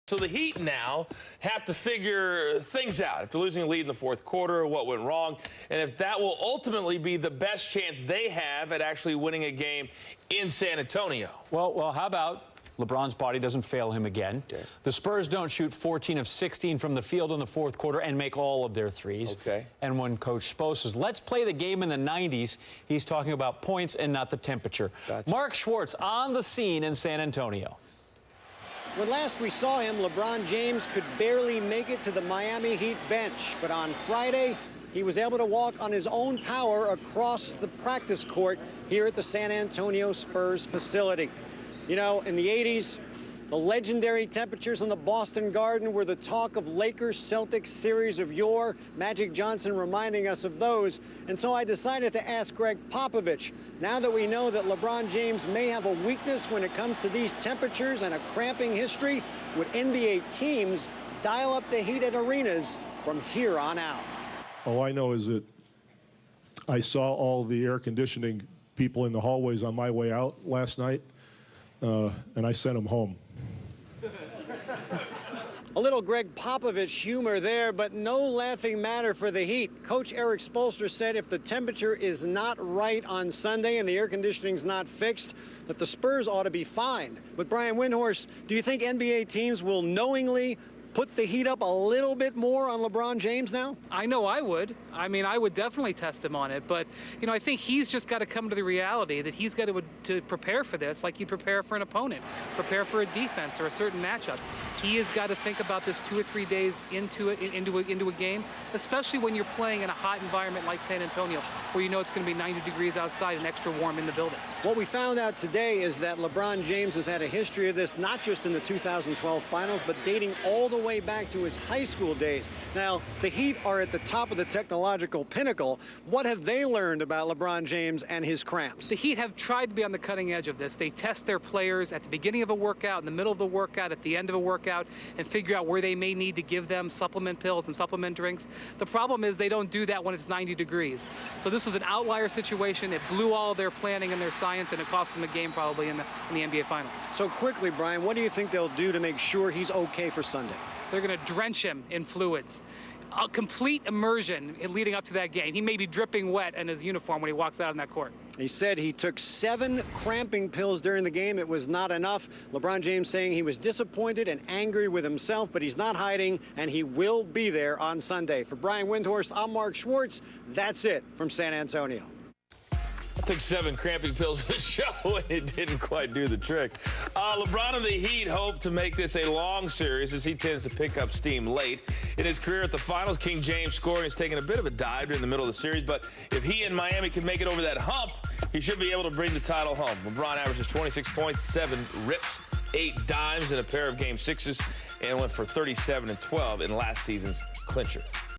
So the Heat now have to figure things out. After losing a lead in the fourth quarter, what went wrong, and if that will ultimately be the best chance they have at actually winning a game in San Antonio. Well, how about LeBron's body doesn't fail him again? Okay. The Spurs don't shoot 14 of 16 from the field in the fourth quarter and make all of their threes. Okay. And when Coach Spo says, let's play the game in the 90s, he's talking about points and not the temperature. Gotcha. Mark Schwartz on the scene in San Antonio. When last we saw him, LeBron James could barely make it to the Miami Heat bench. But on Friday, he was able to walk on his own power across the practice court here at the San Antonio Spurs facility. You know, in the 80s, the legendary temperatures in the Boston Garden were the talk of Lakers-Celtics series of yore. Magic Johnson reminding us of those. And so I decided to ask Greg Popovich, now that we know that LeBron James may have a weakness when it comes to these temperatures and a cramping history, would NBA teams dial up the heat at arenas from here on out? All I know is that I saw all the air conditioning people in the hallways on my way out last night, and I sent them home. A little Greg Popovich humor there, but no laughing matter for the Heat. Coach Eric Spoelstra said if the temperature is not right on Sunday and the air conditioning's not fixed, that the Spurs ought to be fined. But Brian Windhorst, do you think NBA teams will knowingly put the heat up a little bit more on LeBron James now? I know I would. I mean, I would definitely test him on it. But, you know, I think he's just got to come to the reality that he's got to prepare for this like he'd prepare for an opponent, prepare for a defense or a certain matchup. He has got to think about this 2 or 3 days into a game, especially when you're playing in a hot environment like San Antonio, where you know it's going to be 90 degrees outside and extra warm in the building. What we found out today is that LeBron James has had a history of this, not just in the 2012 finals, but dating all the way back to his high school days. Now, the Heat are at the top of the technological pinnacle. What have they learned about LeBron James and his cramps? The Heat have tried to be on the cutting edge of this. They test their players at the beginning of a workout, in the middle of the workout, at the end of a workout, and figure out where they may need to give them supplement pills and supplement drinks. The problem is they don't do that when it's 90 degrees. So this was an outlier situation. It blew all their planning and their science, and it cost them a game probably in the NBA Finals. So quickly, Brian, what do you think they'll do to make sure he's okay for Sunday? They're going to drench him in fluids. A complete immersion leading up to that game. He may be dripping wet in his uniform when he walks out on that court. He said he took 7 cramping pills during the game. It was not enough. LeBron James saying he was disappointed and angry with himself, but he's not hiding, and he will be there on Sunday. For Brian Windhorst, I'm Mark Schwartz. That's it from San Antonio. I took 7 cramping pills for the show, and it didn't quite do the trick. LeBron and the Heat hope to make this a long series as he tends to pick up steam late. In his career at the finals, King James scoring has taken a bit of a dive during the middle of the series, but if he and Miami can make it over that hump, he should be able to bring the title home. LeBron averages 26 points, 7 rips, 8 dimes in a pair of Game 6s, and went for 37 and 12 in last season's clincher.